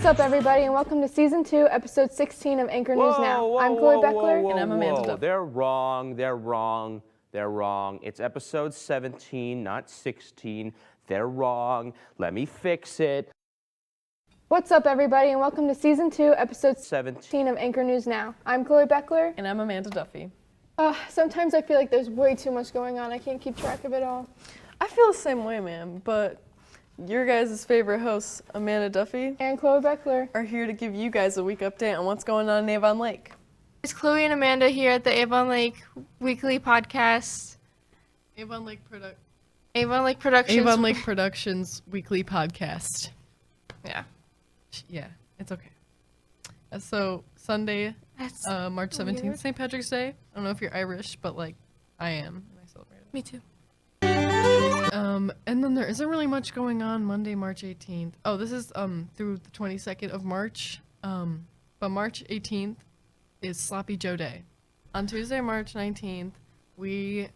What's up, everybody, and welcome to Season 2, Episode 16 of Anchor News Now. I'm Chloe Beckler. And I'm Amanda Duff. They're wrong. It's Episode 17, not 16. They're wrong. Let me fix it. What's up, everybody, and welcome to Season 2, Episode 17 of Anchor News Now. I'm Chloe Beckler. And I'm Amanda Duffy. Sometimes I feel like there's way too much going on. I can't keep track of it all. I feel the same way, man, but your guys' favorite hosts, Amanda Duffy And Chloe Beckler are here to give you guys a week update on what's going on in Avon Lake. It's Chloe and Amanda here at the Avon Lake Weekly Podcast. Avon Lake Productions. Avon Lake Productions Weekly Podcast. Yeah. It's okay. So Sunday, March 17th, weird. St. Patrick's Day. I don't know if you're Irish, but like I am, and I celebrate it. Me too. And then there isn't really much going on Monday, March 18th. Oh, this is through the 22nd of March. But March 18th is Sloppy Joe Day. On Tuesday, March 19th, the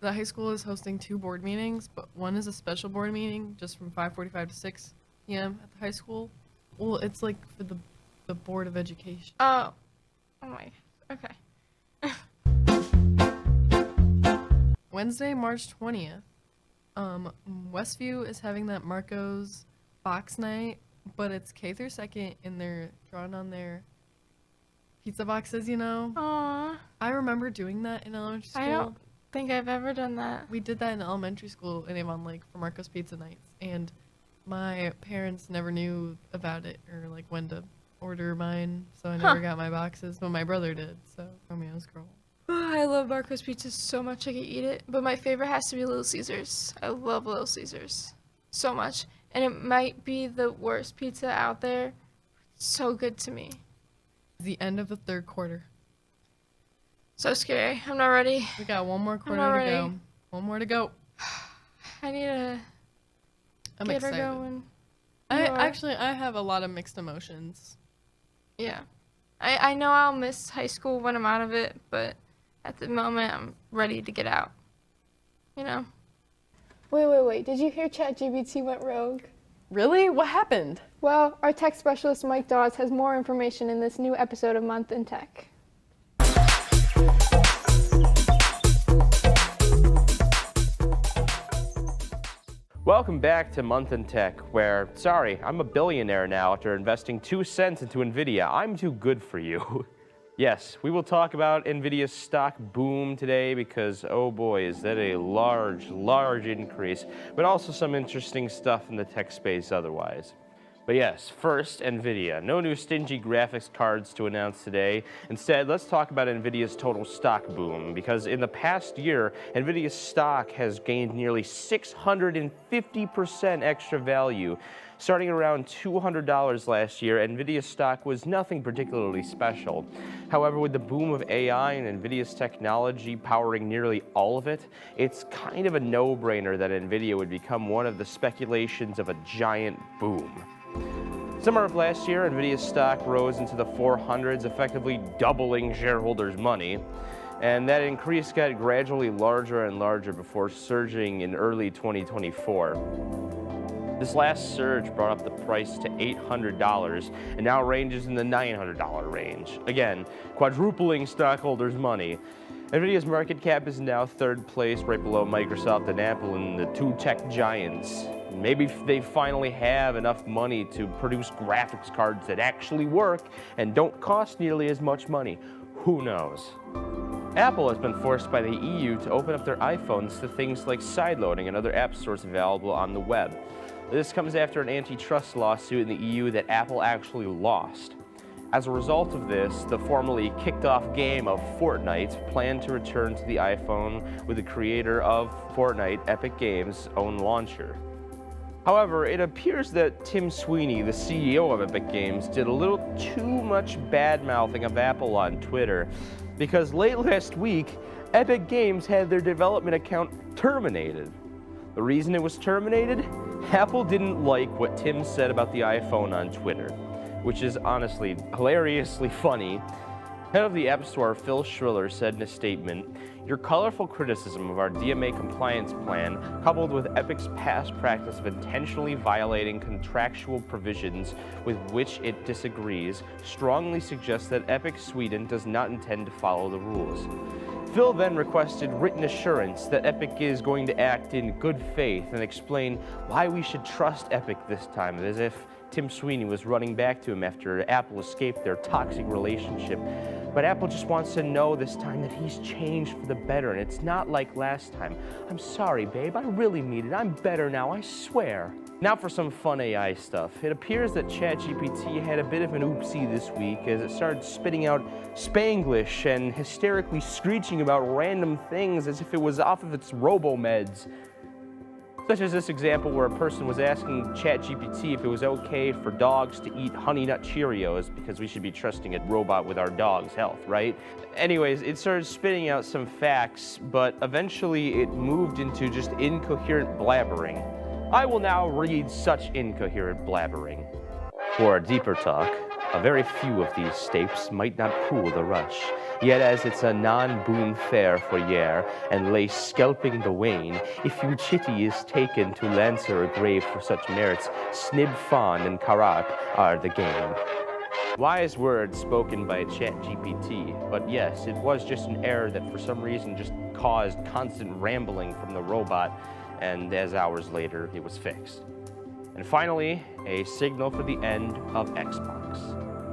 high school is hosting 2 board meetings, but one is a special board meeting just from 5:45 to 6 p.m. at the high school. Well, it's like for the Board of Education. Oh my. Okay. Wednesday, March 20th. Westview is having that Marco's box night, but it's K through 2nd, and they're drawing on their pizza boxes, you know? Aww. I remember doing that in elementary school. I don't think I've ever done that. We did that in elementary school in Avon Lake for Marco's Pizza Nights, and my parents never knew about it or like when to order mine, so I never got my boxes, but my brother did, so Romeo's girl. I love Marco's Pizza so much I could eat it, but my favorite has to be Little Caesars. I love Little Caesars so much, and it might be the worst pizza out there. So good to me. The end of the third quarter. So scary. I'm not ready. We got one more quarter not to ready. go. One more to go. I need to I'm get excited. her going. I have a lot of mixed emotions. Yeah. I know I'll miss high school when I'm out of it, but at the moment I'm ready to get out. You know? Wait. Did you hear ChatGPT went rogue? Really? What happened? Well, our tech specialist, Mike Dawes, has more information in this new episode of Month in Tech. Welcome back to Month in Tech, where, I'm a billionaire now after investing 2 cents into NVIDIA. I'm too good for you. Yes, we will talk about NVIDIA's stock boom today because, oh boy, is that a large increase, but also some interesting stuff in the tech space otherwise. But yes, first, NVIDIA. No new stingy graphics cards to announce today. Instead, let's talk about NVIDIA's total stock boom, because in the past year, NVIDIA's stock has gained nearly 650% extra value. Starting around $200 last year, NVIDIA's stock was nothing particularly special. However, with the boom of AI and NVIDIA's technology powering nearly all of it, it's kind of a no-brainer that NVIDIA would become one of the speculations of a giant boom. Summer of last year, NVIDIA's stock rose into the 400s, effectively doubling shareholders' money. And that increase got gradually larger and larger before surging in early 2024. This last surge brought up the price to $800 and now ranges in the $900 range. Again, quadrupling stockholders' money. NVIDIA's market cap is now 3rd place, right below Microsoft and Apple and the 2 tech giants. Maybe they finally have enough money to produce graphics cards that actually work and don't cost nearly as much money. Who knows? Apple has been forced by the EU to open up their iPhones to things like sideloading and other app stores available on the web. This comes after an antitrust lawsuit in the EU that Apple actually lost. As a result of this, the formerly kicked-off game of Fortnite planned to return to the iPhone with the creator of Fortnite, Epic Games' own launcher. However, it appears that Tim Sweeney, the CEO of Epic Games, did a little too much bad-mouthing of Apple on Twitter, because late last week, Epic Games had their development account terminated. The reason it was terminated? Apple didn't like what Tim said about the iPhone on Twitter, which is honestly hilariously funny. Head of the App Store, Phil Schriller, said in a statement, "Your colorful criticism of our DMA compliance plan, coupled with Epic's past practice of intentionally violating contractual provisions with which it disagrees, strongly suggests that Epic Sweden does not intend to follow the rules." Phil then requested written assurance that Epic is going to act in good faith and explain why we should trust Epic this time, as if Tim Sweeney was running back to him after Apple escaped their toxic relationship. But Apple just wants to know this time that he's changed for the better, and it's not like last time. "I'm sorry, babe, I really mean it. I'm better now, I swear." Now for some fun AI stuff. It appears that ChatGPT had a bit of an oopsie this week as it started spitting out Spanglish and hysterically screeching about random things as if it was off of its robo-meds. Such as this example where a person was asking ChatGPT if it was okay for dogs to eat Honey Nut Cheerios because we should be trusting a robot with our dog's health, right? Anyways, it started spitting out some facts, but eventually it moved into just incoherent blabbering. I will now read such incoherent blabbering. For a deeper talk, a very few of these stapes might not cool the rush. Yet as it's a non-boon fare for year, and lay scalping the wane, if you chitty is taken to Lancer a grave for such merits, Snib Fawn and Karak are the game. Wise words spoken by ChatGPT, but yes, it was just an error that for some reason just caused constant rambling from the robot, and as hours later, it was fixed. And finally, a signal for the end of Xbox.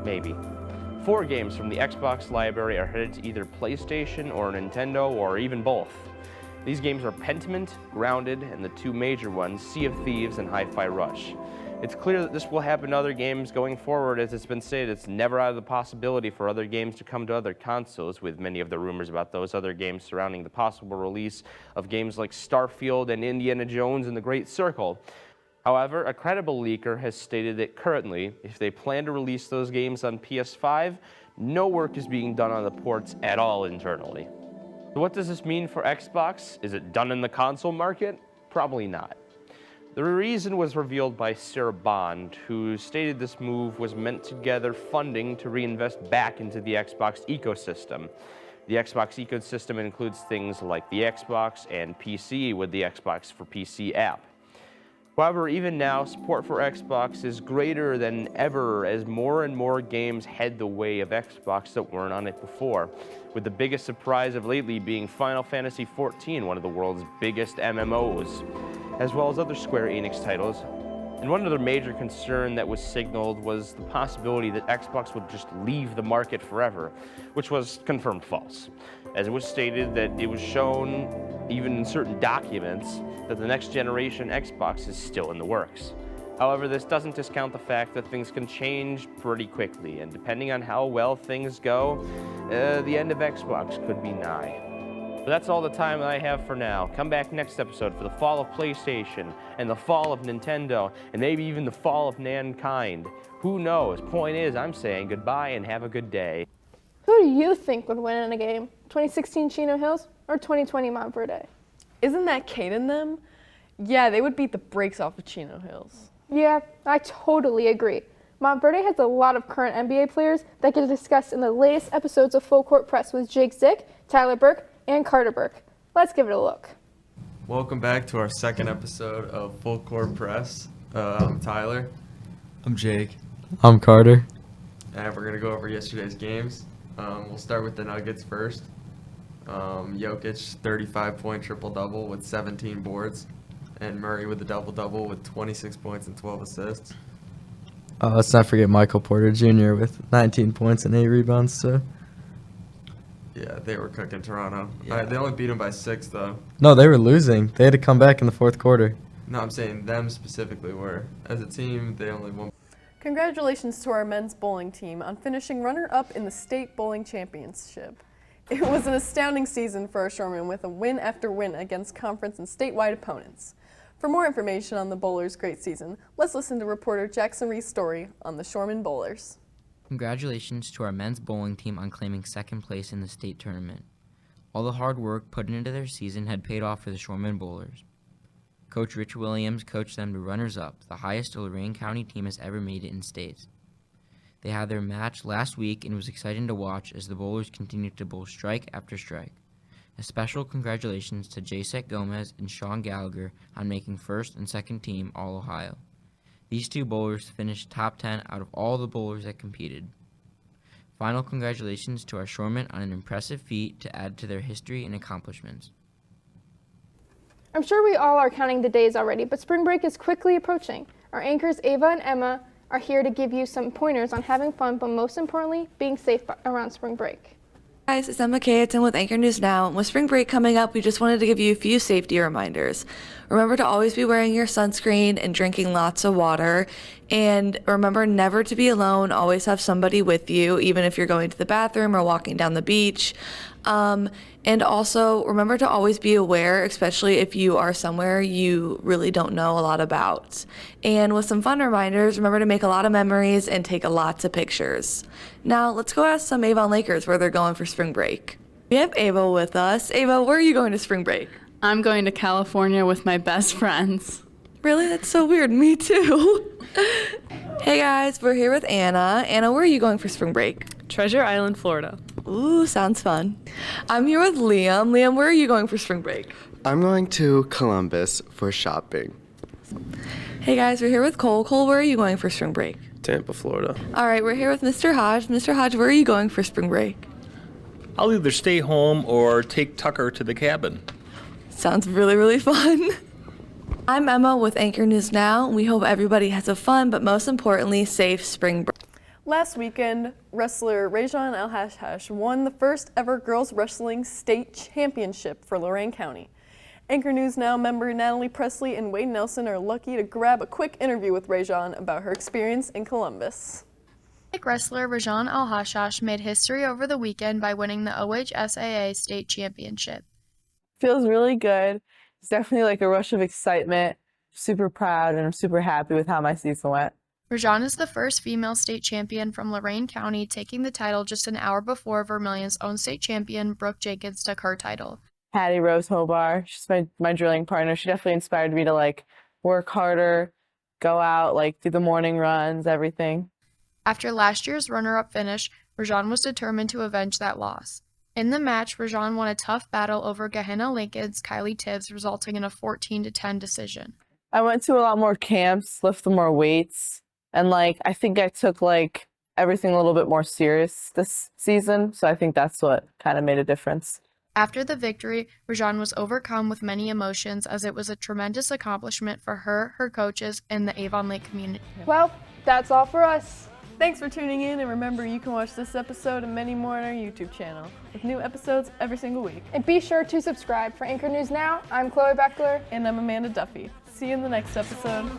Maybe. 4 games from the Xbox library are headed to either PlayStation or Nintendo or even both. These games are Pentiment, Grounded, and the 2 major ones, Sea of Thieves and Hi-Fi Rush. It's clear that this will happen to other games going forward, as it's been stated it's never out of the possibility for other games to come to other consoles, with many of the rumors about those other games surrounding the possible release of games like Starfield and Indiana Jones and the Great Circle. However, a credible leaker has stated that currently, if they plan to release those games on PS5, no work is being done on the ports at all internally. So what does this mean for Xbox? Is it done in the console market? Probably not. The reason was revealed by Sarah Bond, who stated this move was meant to gather funding to reinvest back into the Xbox ecosystem. The Xbox ecosystem includes things like the Xbox and PC with the Xbox for PC app. However, even now, support for Xbox is greater than ever as more and more games head the way of Xbox that weren't on it before, with the biggest surprise of lately being Final Fantasy XIV, one of the world's biggest MMOs, as well as other Square Enix titles. And one other major concern that was signaled was the possibility that Xbox would just leave the market forever, which was confirmed false, as it was stated that it was shown, even in certain documents, that the next generation Xbox is still in the works. However, this doesn't discount the fact that things can change pretty quickly, and depending on how well things go, the end of Xbox could be nigh. But that's all the time that I have for now. Come back next episode for the fall of PlayStation, and the fall of Nintendo, and maybe even the fall of mankind. Who knows? Point is, I'm saying goodbye and have a good day. Who do you think would win in a game? 2016 Chino Hills or 2020 Montverde? Isn't that Kane in them? Yeah, they would beat the brakes off of Chino Hills. Yeah, I totally agree. Montverde has a lot of current NBA players that get discussed in the latest episodes of Full Court Press with Jake Zick, Tyler Burke, and Carter Burke. Let's give it a look. Welcome back to our second episode of Full Court Press. I'm Tyler. I'm Jake. I'm Carter. And we're going to go over yesterday's games. We'll start with the Nuggets first. Jokic, 35-point triple-double with 17 boards. And Murray with a double-double with 26 points and 12 assists. Let's not forget Michael Porter Jr. with 19 points and 8 rebounds. So. Yeah, they were cooking Toronto. Yeah. They only beat them by 6, though. No, they were losing. They had to come back in the fourth quarter. No, I'm saying them specifically were. As a team, they only won. Congratulations to our men's bowling team on finishing runner-up in the state bowling championship. It was an astounding season for our Shoremen with a win after win against conference and statewide opponents. For more information on the Bowlers' great season, let's listen to reporter Jackson Ree's story on the Shoremen Bowlers. Congratulations to our men's bowling team on claiming second place in the state tournament. All the hard work put into their season had paid off for the Shoremen Bowlers. Coach Rich Williams coached them to runners-up, the highest a Lorain County team has ever made it in state. They had their match last week and it was exciting to watch as the bowlers continued to bowl strike after strike. A special congratulations to J-Sec Gomez and Sean Gallagher on making first and second team All-Ohio. These two bowlers finished top 10 out of all the bowlers that competed. Final congratulations to our shoremen on an impressive feat to add to their history and accomplishments. I'm sure we all are counting the days already, but spring break is quickly approaching. Our anchors Ava and Emma are here to give you some pointers on having fun, but most importantly, being safe around spring break. Hi guys, it's Emma Kayeton with Anchor News Now. With spring break coming up, we just wanted to give you a few safety reminders. Remember to always be wearing your sunscreen and drinking lots of water. And remember never to be alone. Always have somebody with you, even if you're going to the bathroom or walking down the beach. And also remember to always be aware, especially if you are somewhere you really don't know a lot about. And with some fun reminders, remember to make a lot of memories and take lots of pictures. Now let's go ask some Avon Lakers where they're going for spring break. We have Ava with us. Ava, where are you going to spring break? I'm going to California with my best friends. Really? That's so weird. Me too. Hey guys, we're here with Anna. Anna, where are you going for spring break? Treasure Island, Florida. Ooh, sounds fun. I'm here with Liam. Liam, where are you going for spring break? I'm going to Columbus for shopping. Hey guys, we're here with Cole. Cole, where are you going for spring break? Tampa, Florida. All right, we're here with Mr. Hodge. Mr. Hodge, where are you going for spring break? I'll either stay home or take Tucker to the cabin. Sounds really, really fun. I'm Emma with Anchor News Now. We hope everybody has a fun, but most importantly, safe spring break. Last weekend, wrestler Rejan alhsproductions won the first ever girls wrestling state championship for Lorain County. Anchor News Now member Natalie Presley and Wade Nelson are lucky to grab a quick interview with Rejan about her experience in Columbus. Wrestler Rejan alhsproductions made history over the weekend by winning the OHSAA state championship. Feels really good. It's definitely like a rush of excitement. Super proud and I'm super happy with how my season went. Rejan is the first female state champion from Lorain County, taking the title just an hour before Vermilion's own state champion, Brooke Jenkins, took her title. Hattie Rose Hobar, she's my drilling partner. She definitely inspired me to work harder, go out, do the morning runs, everything. After last year's runner-up finish, Rejan was determined to avenge that loss. In the match, Rejan won a tough battle over Gehenna Lincoln's Kylie Tibbs, resulting in a 14-10 decision. I went to a lot more camps, lifted more weights, and I think I took everything a little bit more serious this season, so I think that's what kind of made a difference. After the victory, Rejan was overcome with many emotions as it was a tremendous accomplishment for her, her coaches, and the Avon Lake community. Well, that's all for us. Thanks for tuning in, and remember you can watch this episode and many more on our YouTube channel, with new episodes every single week. And be sure to subscribe. For Anchor News Now, I'm Chloe Beckler. And I'm Amanda Duffy. See you in the next episode.